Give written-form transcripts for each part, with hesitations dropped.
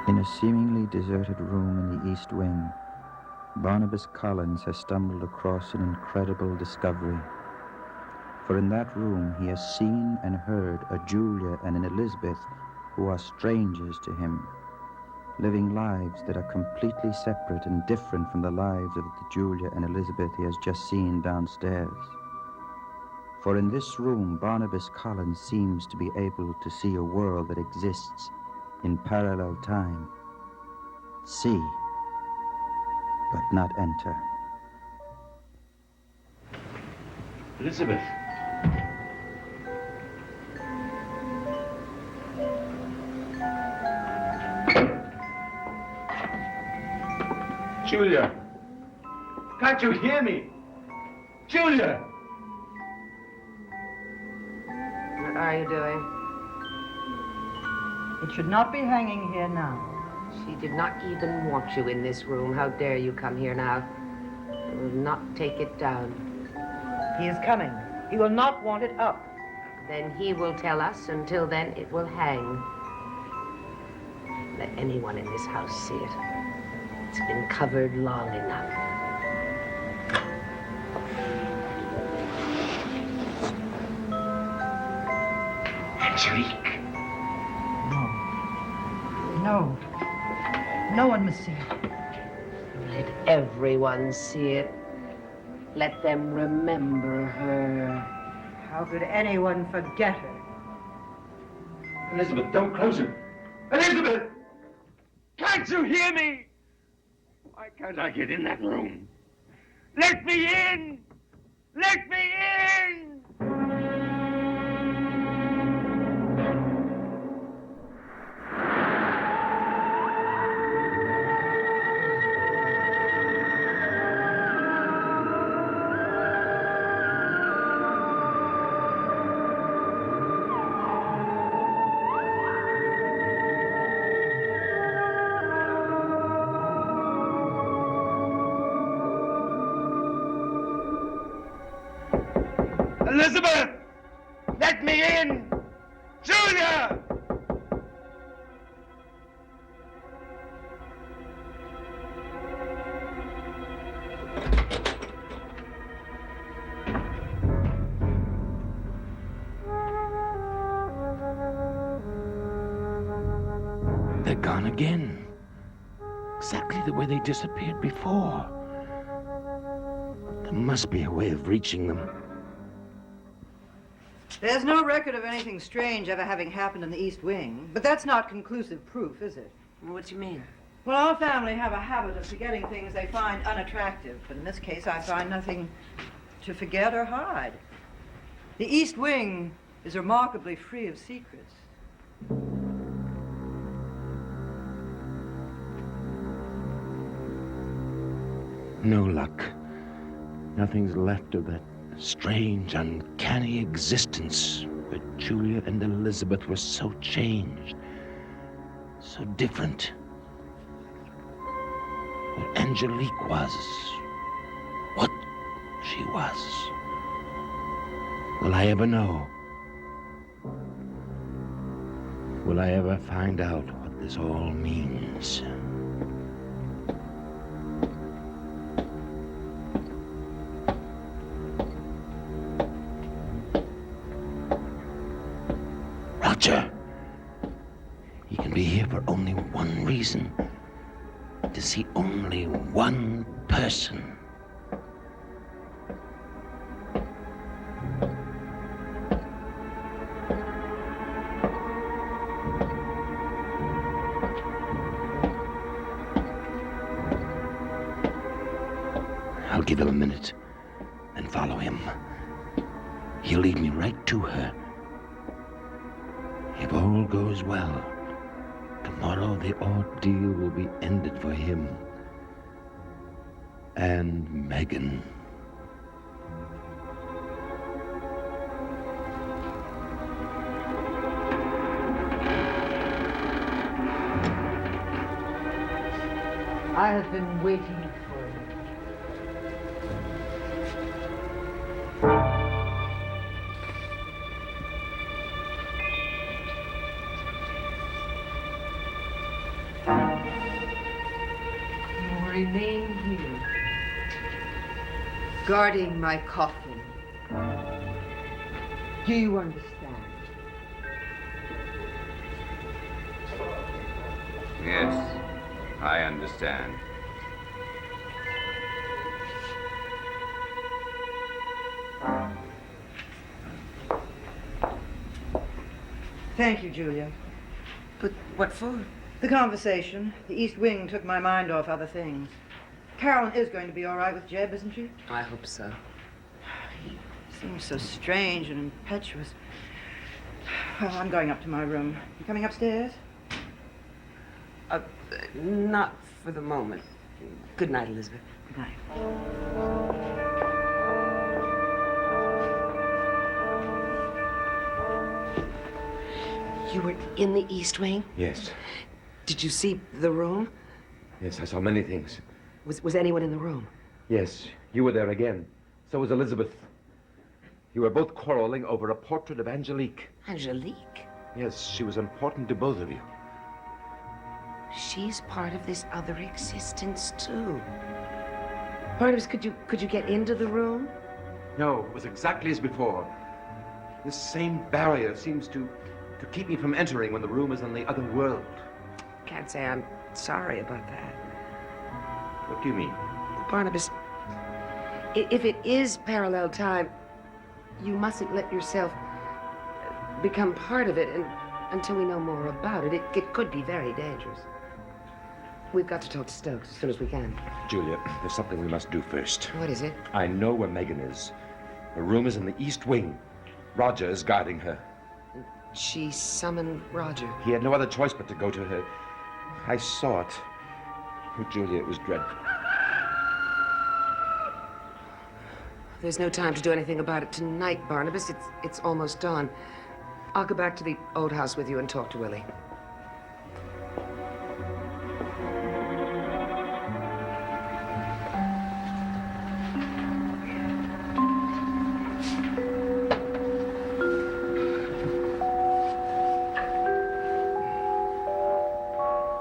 In a seemingly deserted room in the East Wing, Barnabas Collins has stumbled across an incredible discovery. For in that room he has seen and heard a Julia and an Elizabeth who are strangers to him, living lives that are completely separate and different from the lives of the Julia and Elizabeth he has just seen downstairs. For in this room, Barnabas Collins seems to be able to see a world that exists in parallel time. See, but not enter. Elizabeth. Julia. Can't you hear me? Julia! What are you doing? It should not be hanging here now. She did not even want you in this room. How dare you come here now? I will not take it down. He is coming. He will not want it up. Then he will tell us. Until then, it will hang. Let anyone in this house see it. It's been covered long enough. Angelique. No. No one must see it. Let everyone see it. Let them remember her. How could anyone forget her? Elizabeth, don't close it. Elizabeth! Can't you hear me? Why can't I get in that room? Let me in! Let me in! Elizabeth! Let me in! Julia! They're gone again. Exactly the way they disappeared before. There must be a way of reaching them. There's no record of anything strange ever having happened in the East Wing, but that's not conclusive proof, is it? What do you mean? Well, our family have a habit of forgetting things they find unattractive, but in this case I find nothing to forget or hide. The East Wing is remarkably free of secrets. No luck. Nothing's left of that strange, uncanny existence where Julia and Elizabeth were so changed, so different. Where Angelique was, what she was. Will I ever know? Will I ever find out what this all means? Roger. He can be here for only one reason. To see only one person. I'll give him a minute, then follow him. He'll lead me right to her. If all goes well, tomorrow the ordeal will be ended for him and Megan. I have been waiting for you. remain here. Guarding my coffin. Do you understand? Yes, I understand. Thank you, Julia. But what for? The conversation. The East Wing took my mind off other things. Carolyn is going to be all right with Jeb, isn't she? I hope so. He seems so strange and impetuous. Well, I'm going up to my room. You coming upstairs? Not for the moment. Good night, Elizabeth. Good night. You were in the East Wing? Yes. Did you see the room? Yes, I saw many things. Was anyone in the room? Yes, you were there again. So was Elizabeth. You were both quarreling over a portrait of Angelique. Angelique? Yes, she was important to both of you. She's part of this other existence, too. Barnabas, could you get into the room? No, it was exactly as before. This same barrier seems to keep me from entering when the room is on the other world. Can't say I'm sorry about that. What do you mean? Barnabas, if it is parallel time, you mustn't let yourself become part of it until we know more about it. It could be very dangerous. We've got to talk to Stokes as soon as we can. Julia, there's something we must do first. What is it? I know where Megan is. Her room is in the East Wing. Roger is guarding her. She summoned Roger. He had no other choice but to go to her. I saw it. Oh, Julia, it was dreadful. There's no time to do anything about it tonight, Barnabas. It's almost dawn. I'll go back to the old house with you and talk to Willie.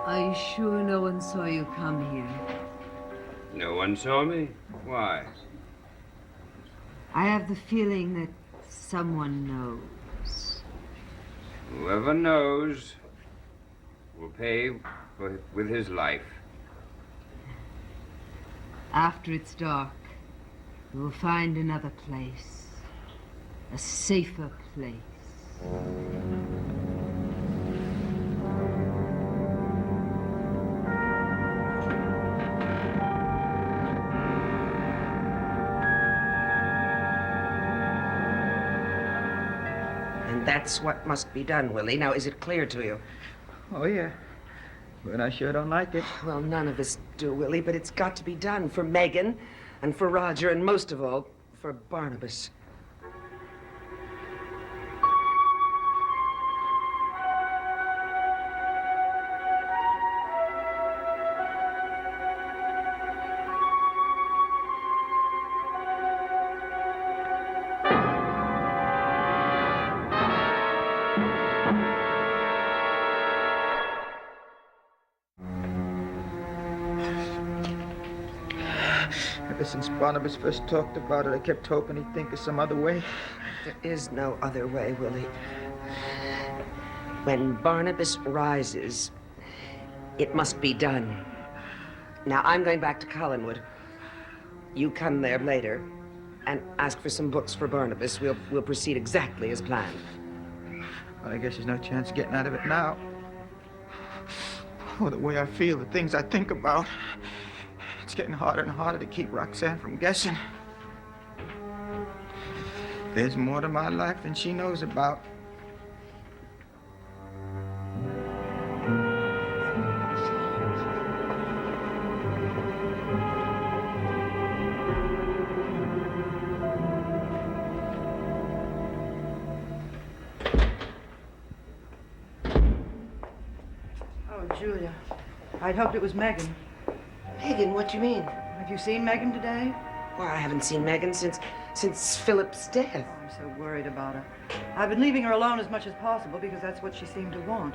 Are you sure no one saw you come here? No one saw me? Why? I have the feeling that someone knows. Whoever knows will pay with his life. After it's dark, you will find another place. A safer place. That's what must be done, Willie. Now, is it clear to you? Oh, yeah. But I sure don't like it. Well, none of us do, Willie, but it's got to be done for Megan and for Roger and most of all, for Barnabas. Ever since Barnabas first talked about it, I kept hoping he'd think of some other way. There is no other way, Willie. When Barnabas rises, it must be done. Now, I'm going back to Collinwood. You come there later and ask for some books for Barnabas. We'll proceed exactly as planned. Well, I guess there's no chance of getting out of it now. Oh, the way I feel, the things I think about. It's getting harder and harder to keep Roxanne from guessing. There's more to my life than she knows about. Oh, Julia. I'd hoped it was Megan. Megan, what do you mean? Have you seen Megan today? Well, I haven't seen Megan since Philip's death. I'm so worried about her. I've been leaving her alone as much as possible because that's what she seemed to want.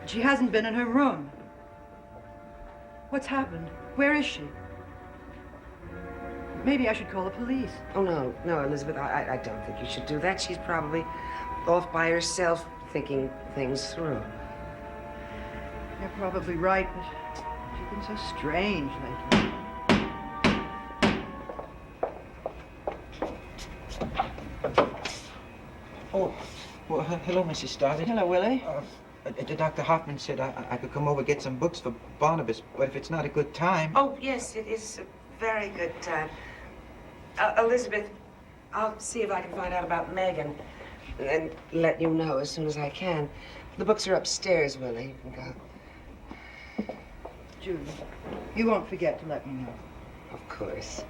She hasn't been in her room. What's happened? Where is she? Maybe I should call the police. Oh, no, Elizabeth, I don't think you should do that. She's probably off by herself thinking things through. You're probably right, but she's been so strange lately. Oh, well, hello, Mrs. Stoddard. Hello, Willie. Dr. Hoffman said I could come over and get some books for Barnabas, but if it's not a good time... Oh, yes, it is a very good time. Elizabeth, I'll see if I can find out about Megan and let you know as soon as I can. The books are upstairs, Willie. You can go. Julie, you won't forget to let me know. Of course.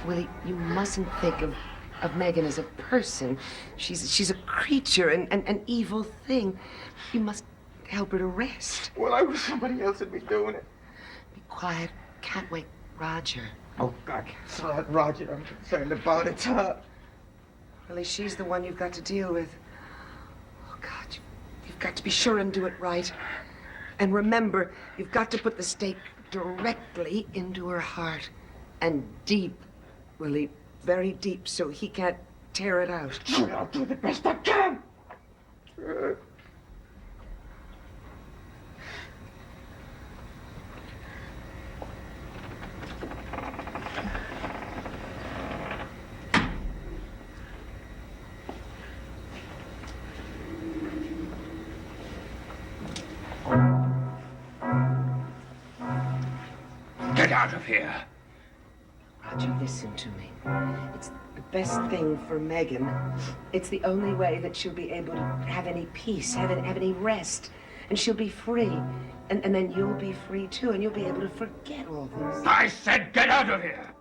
Willie, you mustn't think of Megan as a person. She's a creature, an evil thing. You must help her to rest. Well, I wish somebody else would be doing it. Be quiet. Can't wake Roger. Oh, God, it's not Roger I'm concerned about. It's her. Willie, she's the one you've got to deal with. Oh, God, you've got to be sure and do it right. And remember, you've got to put the stake directly into her heart. And deep, Willie, very deep, so he can't tear it out. Sure, I'll do the best I can. Get out of here. Roger, listen to me. It's the best thing for Megan. It's the only way that she'll be able to have any peace, have any rest. And she'll be free. And then you'll be free, too, and you'll be able to forget all this. I said get out of here.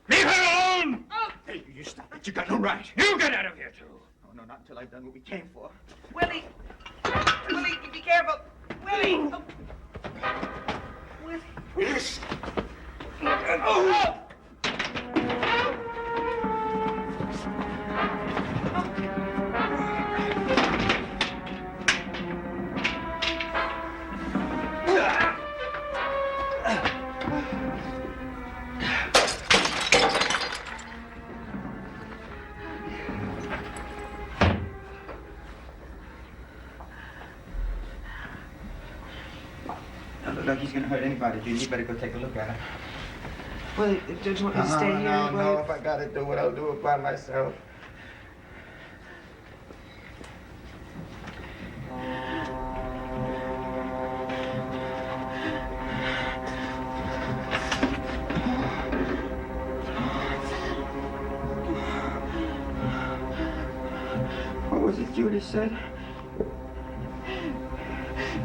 Leave her alone. Hey, you stop it. You got no right. You get out of here, too. Oh, no, not until I've done what we came for. Willie! Willie, be careful! Willie! Oh. Willie! Yes. Oh! Don't look like he's gonna hurt anybody, Judy. You better go take a look at him. Well, don't you want me to stay here? No, Well, if I gotta do it, I'll do it by myself. What was it Judy said?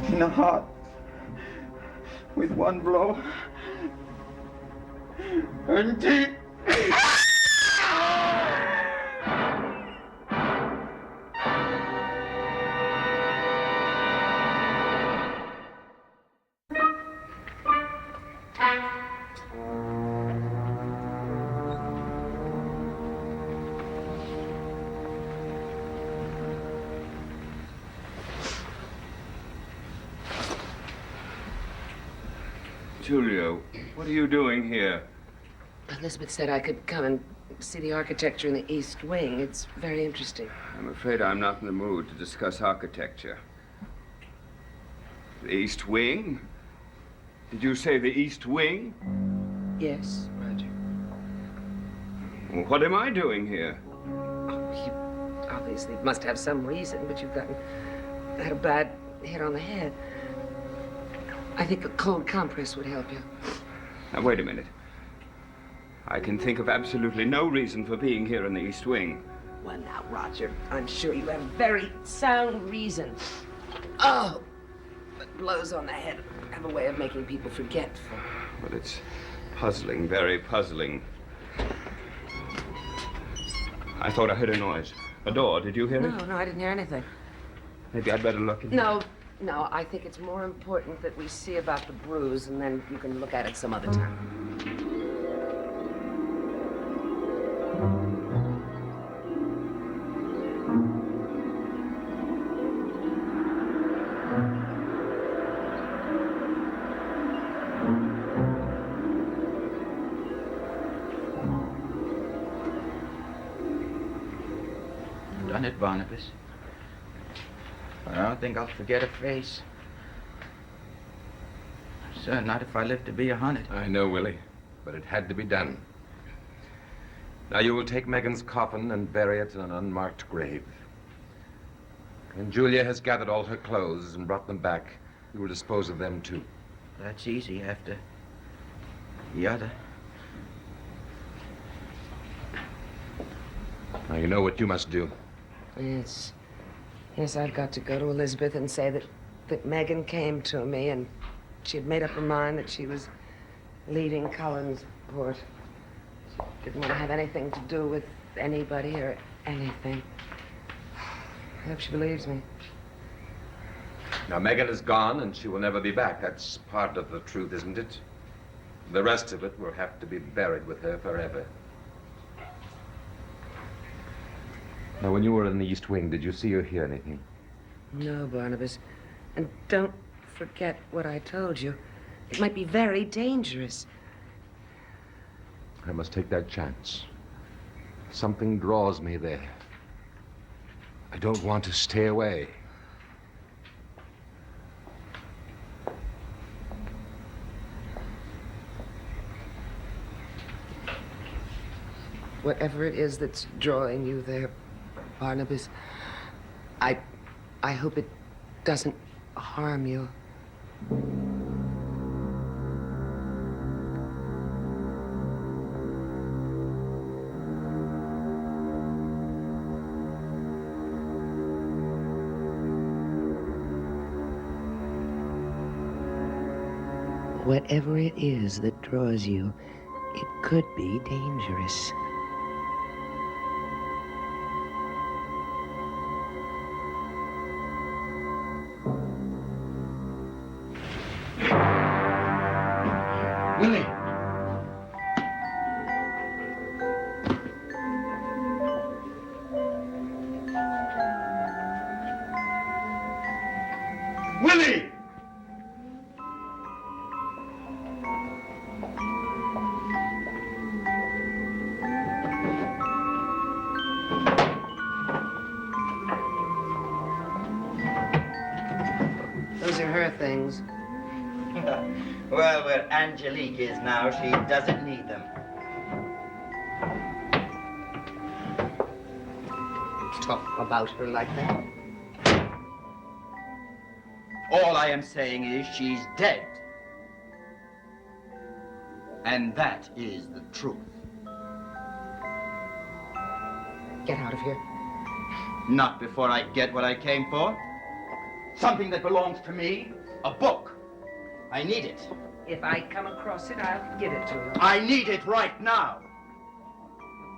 In the heart, with one blow, and deep. Julia, what are you doing here? Elizabeth said I could come and see the architecture in the East Wing. It's very interesting. I'm afraid I'm not in the mood to discuss architecture. The East Wing? Did you say the East Wing? Yes, Roger. Well, what am I doing here? Oh, you obviously must have some reason, but you've had a bad hit on the head. I think a cold compress would help you. Now, wait a minute. I can think of absolutely no reason for being here in the East Wing. Well, now, Roger, I'm sure you have very sound reason. Oh, but blows on the head have a way of making people forgetful. But it's puzzling, very puzzling. I thought I heard a noise. A door. Did you hear it? No, I didn't hear anything. Maybe I'd better look in. No, I think it's more important that we see about the bruise, and then you can look at it some other time. Done it, Barnabas. I don't think I'll forget a face. Sir, not if I live to be 100. I know, Willie, but it had to be done. Now you will take Megan's coffin and bury it in an unmarked grave. When Julia has gathered all her clothes and brought them back, we will dispose of them too. That's easy after the other. Now you know what you must do. Yes, I've got to go to Elizabeth and say that Megan came to me and she had made up her mind that she was leaving Collinsport. She didn't want to have anything to do with anybody or anything. I hope she believes me. Now Megan is gone and she will never be back. That's part of the truth, isn't it? The rest of it will have to be buried with her forever. Now, when you were in the East Wing, did you see or hear anything? No, Barnabas. And don't forget what I told you. It might be very dangerous. I must take that chance. Something draws me there. I don't want to stay away. Whatever it is that's drawing you there, Barnabas, I hope it doesn't harm you. Whatever it is that draws you, it could be dangerous. Willie! Willie! Those are her things. Well, where Angelique is now, she doesn't need them. Talk about her like that. All I am saying is she's dead. And that is the truth. Get out of here. Not before I get what I came for. Something that belongs to me, a book. I need it. If I come across it, I'll give it to you. I need it right now.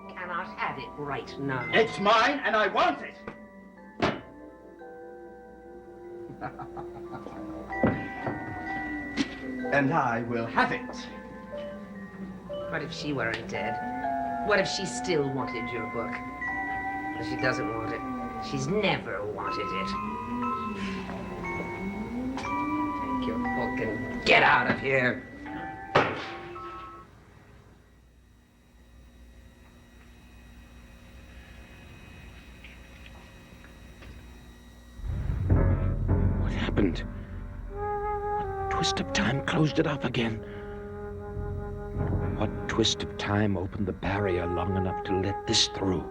Cannot have it right now. It's mine and I want it. And I will have it. What if she weren't dead? What if she still wanted your book? But she doesn't want it. She's never wanted it. Take your book and get out of here. What happened? What twist of time closed it off again? What twist of time opened the barrier long enough to let this through?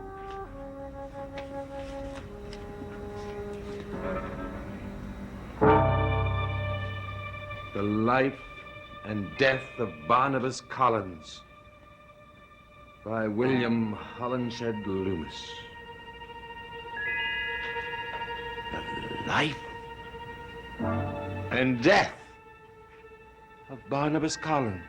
The Life and Death of Barnabas Collins by William Holinshed Loomis. life and death of Barnabas Collins.